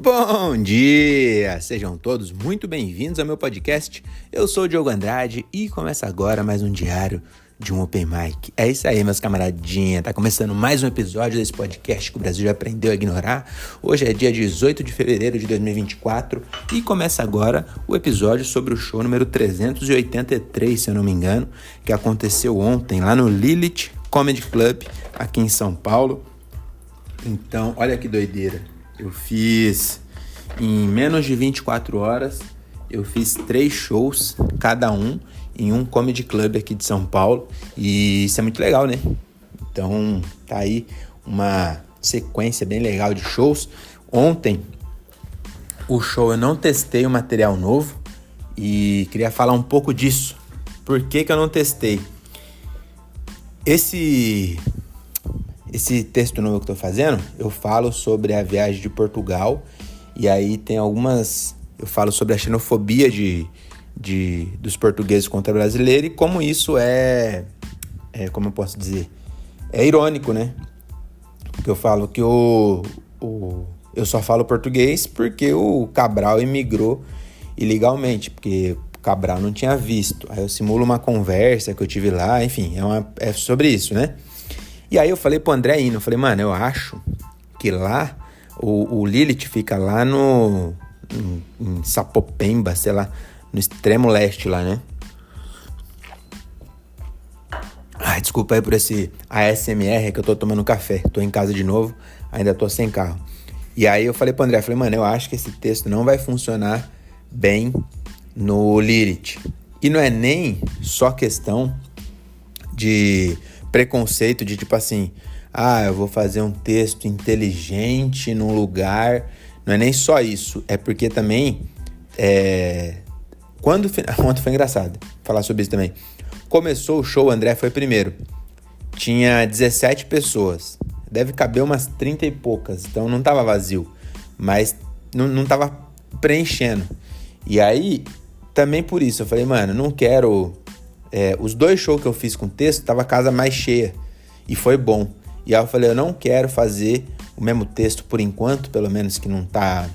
Bom dia! Sejam todos muito bem-vindos ao meu podcast. Eu sou o Diogo Andrade e começa agora mais um diário de um Open Mic. É isso aí, meus camaradinhas. Tá começando mais um episódio desse podcast que o Brasil já aprendeu a ignorar. Hoje é dia 18 de fevereiro de 2024 e começa agora o episódio sobre o show número 383, se eu não me engano, que aconteceu ontem lá no Lilith Comedy Club, aqui em São Paulo. Então, olha que doideira. Eu fiz, em menos de 24 horas, eu fiz 3 shows, cada um, em um comedy club aqui de São Paulo. E isso é muito legal, né? Então, tá aí uma sequência bem legal de shows. Ontem, o show eu não testei o material novo e queria falar um pouco disso. Por que eu não testei? Esse texto novo que eu tô fazendo, eu falo sobre a viagem de Portugal, e aí tem algumas... Eu falo sobre a xenofobia dos portugueses contra brasileiros e como isso como eu posso dizer? É irônico, né? Porque eu falo que eu só falo português porque o Cabral imigrou ilegalmente, porque o Cabral não tinha visto. Aí eu simulo uma conversa que eu tive lá, enfim, é sobre isso, né? E aí eu falei pro André indo, eu falei, mano, eu acho que lá, o Lilith fica lá em Sapopemba, sei lá, no extremo leste lá, né? Ai, desculpa aí por esse ASMR que eu tô tomando café, tô em casa de novo, ainda tô sem carro. E aí eu falei pro André, mano, eu acho que esse texto não vai funcionar bem no Lilith. E não é nem só questão de preconceito de tipo assim, eu vou fazer um texto inteligente num lugar. Não é nem só isso, é porque também ontem foi engraçado falar sobre isso também. Começou o show, o André foi primeiro, tinha 17 pessoas, deve caber umas 30 e poucas, então não tava vazio, mas não tava preenchendo. E aí, também por isso, eu falei, mano, não quero... os 2 shows que eu fiz com texto, tava a casa mais cheia. E foi bom. E aí eu falei, eu não quero fazer o mesmo texto por enquanto, pelo menos que não tá...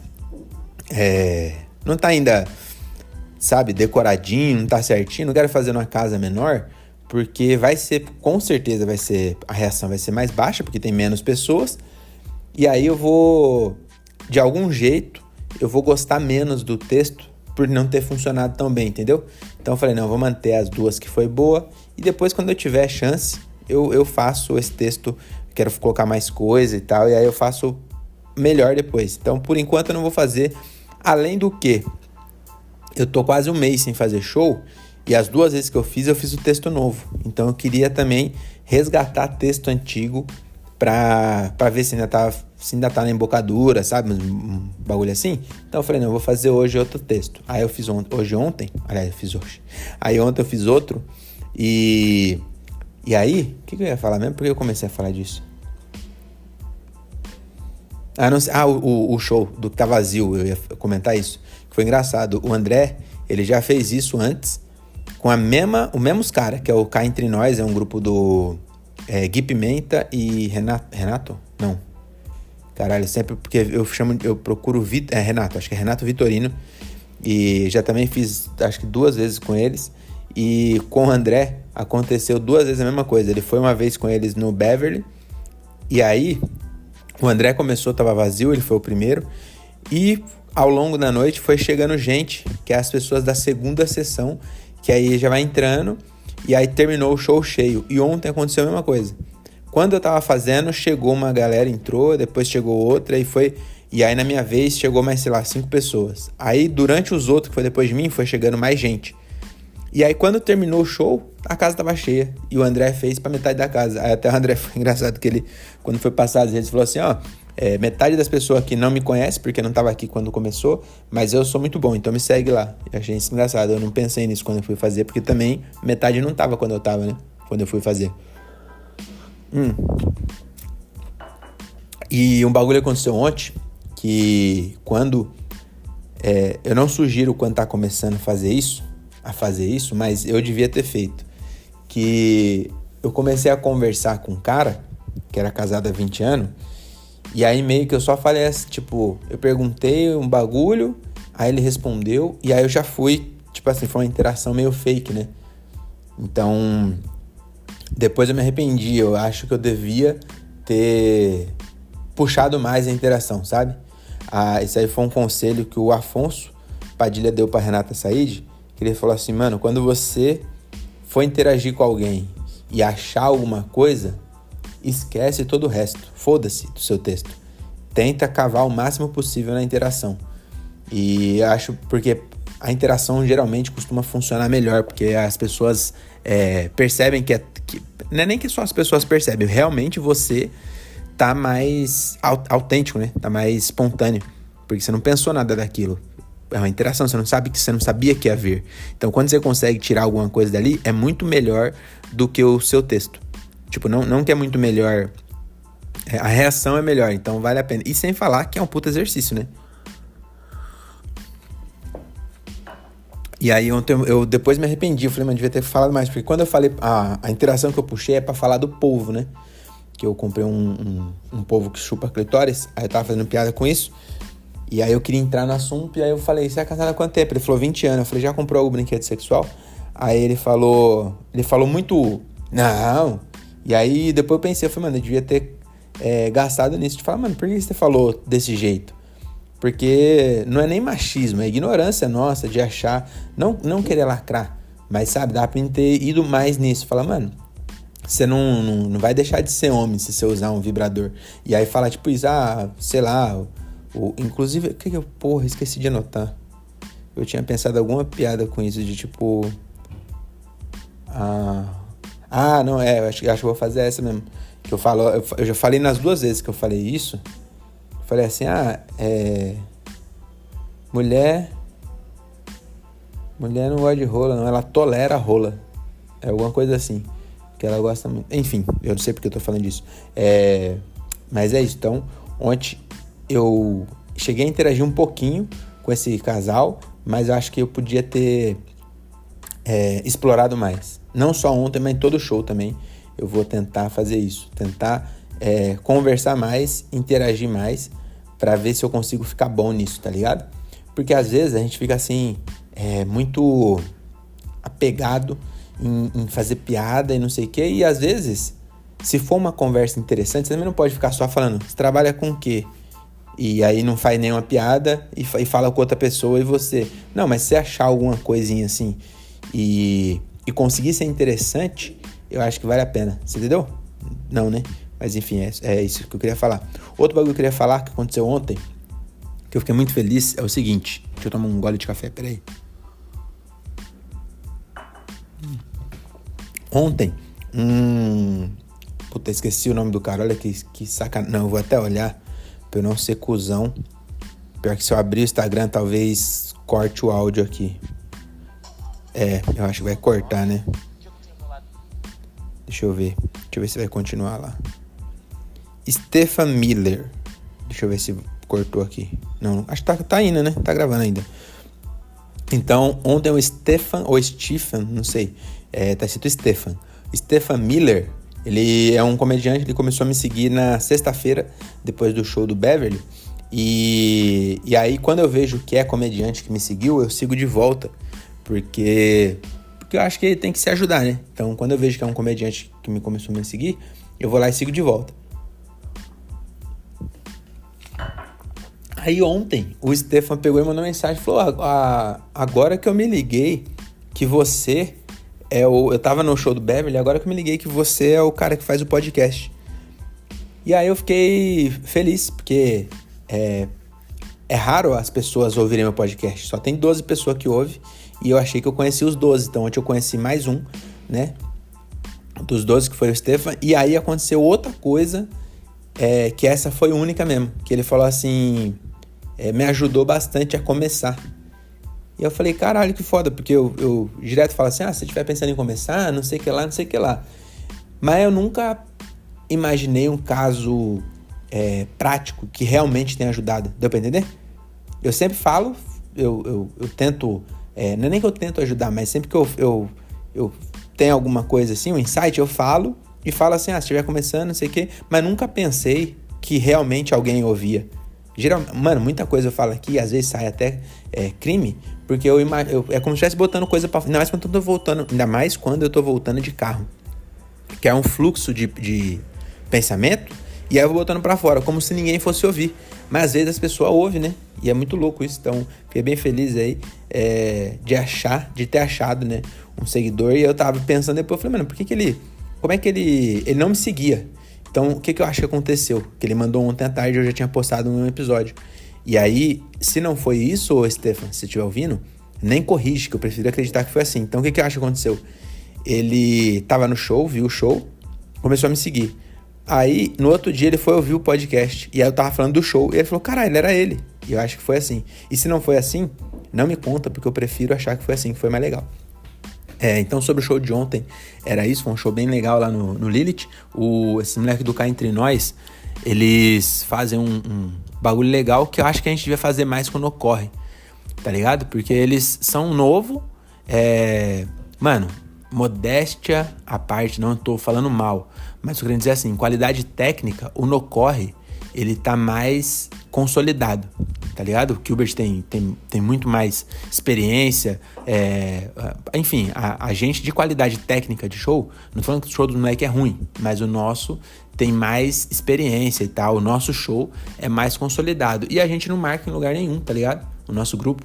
não tá ainda, sabe, decoradinho, não tá certinho. Não quero fazer numa casa menor, porque com certeza a reação vai ser mais baixa, porque tem menos pessoas. E aí eu vou, de algum jeito, eu vou gostar menos do texto por não ter funcionado tão bem, entendeu? Então eu falei, não, eu vou manter as 2 que foi boa, e depois quando eu tiver chance, eu faço esse texto, quero colocar mais coisa e tal, e aí eu faço melhor depois. Então por enquanto eu não vou fazer, além do que eu tô quase um mês sem fazer show, e as 2 vezes que eu fiz o texto novo. Então eu queria também resgatar texto antigo pra ver se ainda tá na embocadura, sabe? Um bagulho assim. Então eu falei, não, eu vou fazer hoje outro texto. Aí eu fiz ontem. Aliás, eu fiz hoje. Aí ontem eu fiz outro. E aí, o que eu ia falar mesmo? Por que eu comecei a falar disso? Não sei. O show do que tá vazio, eu ia comentar isso. Foi engraçado. O André, ele já fez isso antes com o mesmos cara, que é o Cá Entre Nós, é um grupo do Gui Pimenta e Renato? Não. Caralho, sempre porque eu procuro Renato, acho que é Renato Vitorino. E já também fiz, acho que 2 vezes com eles. E com o André aconteceu 2 vezes a mesma coisa. Ele foi uma vez com eles no Beverly. E aí, o André começou, tava vazio, ele foi o primeiro. E ao longo da noite foi chegando gente, que é as pessoas da segunda sessão, que aí já vai entrando. E aí terminou o show cheio. E ontem aconteceu a mesma coisa. Quando eu tava fazendo, chegou uma galera, entrou, depois chegou outra e aí na minha vez chegou mais, sei lá, 5 pessoas. Aí durante os outros, que foi depois de mim, foi chegando mais gente. E aí quando terminou o show, a casa tava cheia. E o André fez pra metade da casa. Aí até o André foi engraçado que ele, quando foi passar as redes, falou assim, metade das pessoas aqui não me conhece, porque não tava aqui quando começou, mas eu sou muito bom, então me segue lá. Eu achei isso engraçado, eu não pensei nisso quando eu fui fazer, porque também metade não tava quando eu tava, né? Quando eu fui fazer. E um bagulho aconteceu ontem, que quando... eu não sugiro quando tá começando a fazer isso, mas eu devia ter feito. Que eu comecei a conversar com um cara, que era casado há 20 anos, E aí meio que eu só falei assim, tipo, eu perguntei um bagulho, aí ele respondeu, e aí eu já fui, tipo assim, foi uma interação meio fake, né? Então, depois eu me arrependi, eu acho que eu devia ter puxado mais a interação, sabe? Esse aí foi um conselho que o Afonso Padilha deu pra Renata Said, que ele falou assim, mano, quando você for interagir com alguém e achar alguma coisa, esquece todo o resto, foda-se do seu texto. Tenta cavar o máximo possível na interação. E eu acho porque a interação geralmente costuma funcionar melhor, porque as pessoas percebem que não é nem que só as pessoas percebem, realmente você tá mais autêntico, né? Tá mais espontâneo, porque você não pensou nada daquilo. É uma interação, você não sabia que ia haver. Então, quando você consegue tirar alguma coisa dali, é muito melhor do que o seu texto. Tipo, não que é muito melhor, a reação é melhor, então vale a pena. E sem falar que é um puta exercício, né? E aí ontem eu depois me arrependi, eu falei, mas devia ter falado mais, porque quando eu falei, a interação que eu puxei é pra falar do polvo, né? Que eu comprei um polvo que chupa clitóris, aí eu tava fazendo piada com isso, e aí eu queria entrar no assunto, e aí eu falei, você é casado há quanto tempo? Ele falou 20 anos, eu falei, já comprou algum brinquedo sexual? Aí ele falou muito, não, e aí depois eu pensei, eu falei, mano, eu devia ter gastado nisso, de falar, mano, por que você falou desse jeito? Porque não é nem machismo, é ignorância nossa de achar, não querer lacrar, mas sabe, dá pra ter ido mais nisso. Fala, mano, você não vai deixar de ser homem se você usar um vibrador. E aí fala tipo isso, sei lá, inclusive, esqueci de anotar. Eu tinha pensado alguma piada com isso, de tipo, não, eu acho que eu vou fazer essa mesmo. Que eu já falei nas 2 vezes que eu falei isso. Falei assim, mulher não gosta de rola, não, ela tolera a rola. É alguma coisa assim, que ela gosta muito. Enfim, eu não sei porque eu tô falando disso. Mas é isso, então, ontem eu cheguei a interagir um pouquinho com esse casal, mas eu acho que eu podia ter explorado mais. Não só ontem, mas em todo show também. Eu vou tentar fazer isso, tentar conversar mais, interagir mais, pra ver se eu consigo ficar bom nisso, tá ligado? Porque às vezes a gente fica assim, muito apegado em fazer piada e não sei o quê, e às vezes, se for uma conversa interessante, você também não pode ficar só falando, você trabalha com o quê? E aí não faz nenhuma piada e fala com outra pessoa e você... Não, mas se você achar alguma coisinha assim e conseguir ser interessante, eu acho que vale a pena. Você entendeu? Não, né? Mas enfim, é isso que eu queria falar. Outro bagulho que eu queria falar, que aconteceu ontem, que eu fiquei muito feliz, é o seguinte. Deixa eu tomar um gole de café, peraí. Ontem, puta, esqueci o nome do cara, olha que sacanagem. Não, eu vou até olhar pra eu não ser cuzão. Pior que se eu abrir o Instagram, talvez corte o áudio aqui. Eu acho que vai cortar, né? Deixa eu ver se vai continuar lá. Stefan Miller. Deixa eu ver se cortou aqui. Não, acho que tá indo, né? Tá gravando ainda. Então, ontem o Stefan, ou Stephen, não sei. Tá escrito Stefan. Stefan Miller, ele é um comediante, ele começou a me seguir na sexta-feira, depois do show do Beverly. E aí, quando eu vejo que é comediante que me seguiu, eu sigo de volta. Porque eu acho que ele tem que se ajudar, né? Então, quando eu vejo que é um comediante que começou a me seguir, eu vou lá e sigo de volta. Aí ontem, o Stefan pegou e mandou mensagem e falou, agora que eu me liguei que você eu tava no show do Beverly, agora que eu me liguei que você é o cara que faz o podcast. E aí eu fiquei feliz, porque é raro as pessoas ouvirem meu podcast. Só tem 12 pessoas que ouvem e eu achei que eu conheci os 12. Então ontem eu conheci mais um, né? Dos 12 que foi o Stefan. E aí aconteceu outra coisa, que essa foi única mesmo. Que ele falou assim, me ajudou bastante a começar. E eu falei, caralho, que foda, porque eu direto falo assim, se você estiver pensando em começar, não sei o que lá. Mas eu nunca imaginei um caso prático que realmente tenha ajudado. Deu pra entender? Eu sempre falo, eu tento, não é nem que eu tento ajudar, mas sempre que eu tenho alguma coisa assim, um insight, eu falo e falo assim, se estiver começando, não sei o que, mas nunca pensei que realmente alguém ouvia. Mano, muita coisa eu falo aqui, às vezes sai até crime, porque é como se estivesse botando coisa pra... Ainda mais quando eu tô voltando de carro. Que é um fluxo de pensamento, e aí eu vou botando pra fora, como se ninguém fosse ouvir. Mas às vezes as pessoas ouvem, né? E é muito louco isso. Então, fiquei bem feliz aí de ter achado, né, um seguidor. E eu tava pensando depois, eu falei, mano, como é que ele não me seguia? Então, o que eu acho que aconteceu? Que ele mandou ontem à tarde, eu já tinha postado um episódio. E aí, se não foi isso, ô Stefan, se você estiver ouvindo, nem corrige, que eu prefiro acreditar que foi assim. Então, o que eu acho que aconteceu? Ele tava no show, viu o show, começou a me seguir. Aí, no outro dia, ele foi ouvir o podcast. E aí eu tava falando do show. E ele falou, caralho, era ele. E eu acho que foi assim. E se não foi assim, não me conta, porque eu prefiro achar que foi assim, que foi mais legal. Então, sobre o show de ontem, era isso. Foi um show bem legal lá no Lilith. Esse moleque do Cá Entre Nós, eles fazem um bagulho legal que eu acho que a gente devia fazer mais quando ocorre. Tá ligado? Porque eles são novo. Mano, modéstia à parte, não tô falando mal. Mas eu queria dizer assim, qualidade técnica, o Nocorre, ele tá mais consolidado, tá ligado? O Gilbert tem muito mais experiência, enfim, a gente de qualidade técnica de show, não tô falando que o show do moleque é ruim, mas o nosso tem mais experiência e tal, o nosso show é mais consolidado, e a gente não marca em lugar nenhum, tá ligado? O nosso grupo.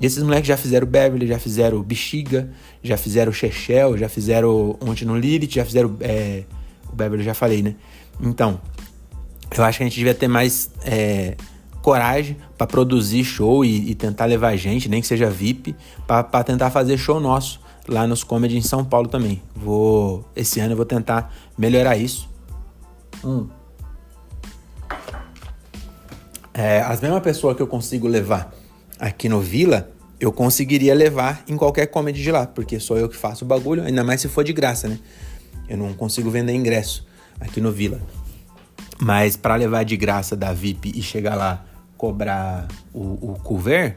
E esses moleques já fizeram o Beverly, já fizeram o Bexiga, já fizeram o Chechel, já fizeram ontem no Lilith, já fizeram o Beverly, já falei, né? Então, eu acho que a gente devia ter mais coragem pra produzir show e tentar levar gente, nem que seja VIP, pra tentar fazer show nosso lá nos comedy em São Paulo também. Esse ano eu vou tentar melhorar isso. As mesmas pessoas que eu consigo levar aqui no Vila, eu conseguiria levar em qualquer comedy de lá, porque sou eu que faço o bagulho, ainda mais se for de graça, né? Eu não consigo vender ingresso aqui no Vila. Mas pra levar de graça da VIP e chegar lá, cobrar o couvert,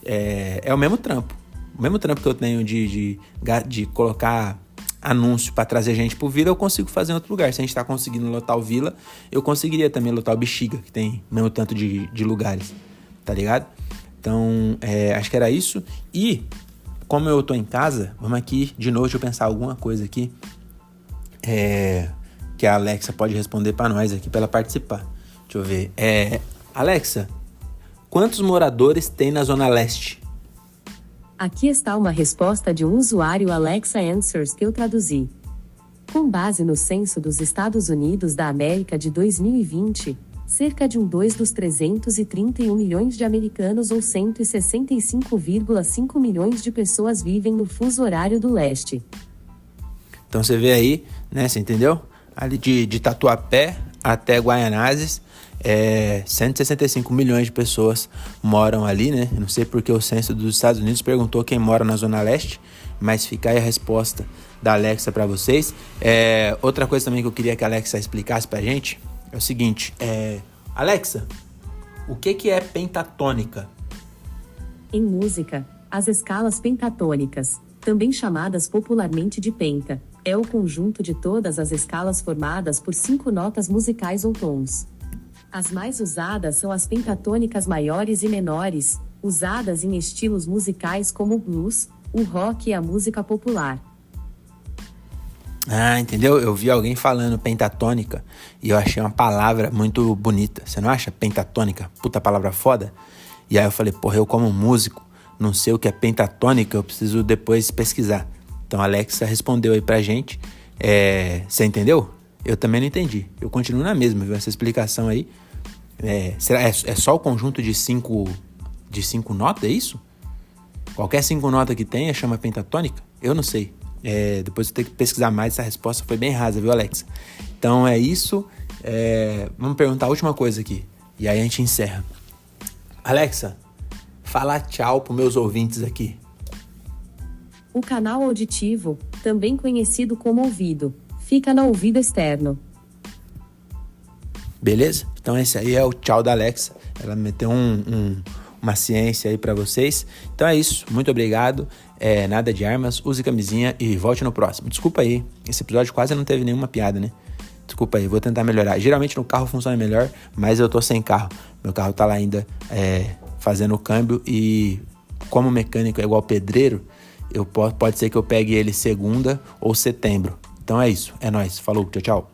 é o mesmo trampo. O mesmo trampo que eu tenho de colocar anúncio pra trazer gente pro Vila, eu consigo fazer em outro lugar. Se a gente tá conseguindo lotar o Vila, eu conseguiria também lotar o Bexiga, que tem o mesmo tanto de lugares, tá ligado? Então, acho que era isso. E, como eu tô em casa, vamos aqui, de novo, deixa eu pensar alguma coisa aqui. Que a Alexa pode responder pra nós aqui, pra ela participar. Deixa eu ver. Alexa, quantos moradores tem na Zona Leste? Aqui está uma resposta de um usuário Alexa Answers que eu traduzi. Com base no Censo dos Estados Unidos da América de 2020, cerca de 2 dos 331 milhões de americanos ou 165,5 milhões de pessoas vivem no fuso horário do leste. Então você vê aí, né, você entendeu? Ali de Tatuapé até Guaianazes, 165 milhões de pessoas moram ali, né? Eu não sei porque o censo dos Estados Unidos perguntou quem mora na Zona Leste, mas fica aí a resposta da Alexa para vocês. Outra coisa também que eu queria que a Alexa explicasse pra gente é o seguinte, Alexa, o que é pentatônica? Em música, as escalas pentatônicas, também chamadas popularmente de penta, é o conjunto de todas as escalas formadas por 5 notas musicais ou tons. As mais usadas são as pentatônicas maiores e menores, usadas em estilos musicais como o blues, o rock e a música popular. Entendeu? Eu vi alguém falando pentatônica e eu achei uma palavra muito bonita. Você não acha? Pentatônica, puta palavra foda. E aí eu falei, porra, eu como músico, não sei o que é pentatônica, eu preciso depois pesquisar. Então a Alexa respondeu aí pra gente. Você entendeu? Eu também não entendi. Eu continuo na mesma, viu? Essa explicação aí. Será é só o conjunto de cinco notas, é isso? Qualquer 5 notas que tenha chama pentatônica? Eu não sei. Depois eu tenho que pesquisar mais. Essa resposta foi bem rasa, viu, Alexa? Então é isso. Vamos perguntar a última coisa aqui. E aí a gente encerra. Alexa, fala tchau pros meus ouvintes aqui. O canal auditivo, também conhecido como ouvido, fica no ouvido externo. Beleza? Então esse aí é o tchau da Alexa. Ela meteu uma ciência aí pra vocês. Então é isso. Muito obrigado. Nada de armas. Use camisinha e volte no próximo. Desculpa aí. Esse episódio quase não teve nenhuma piada, né? Desculpa. Desculpa aí, vou tentar melhorar. Geralmente no carro funciona melhor, mas eu tô sem carro. Meu carro tá lá ainda fazendo o câmbio e como mecânico é igual pedreiro, pode ser que eu pegue ele segunda ou setembro. Então é isso, é nóis. Falou, tchau, tchau.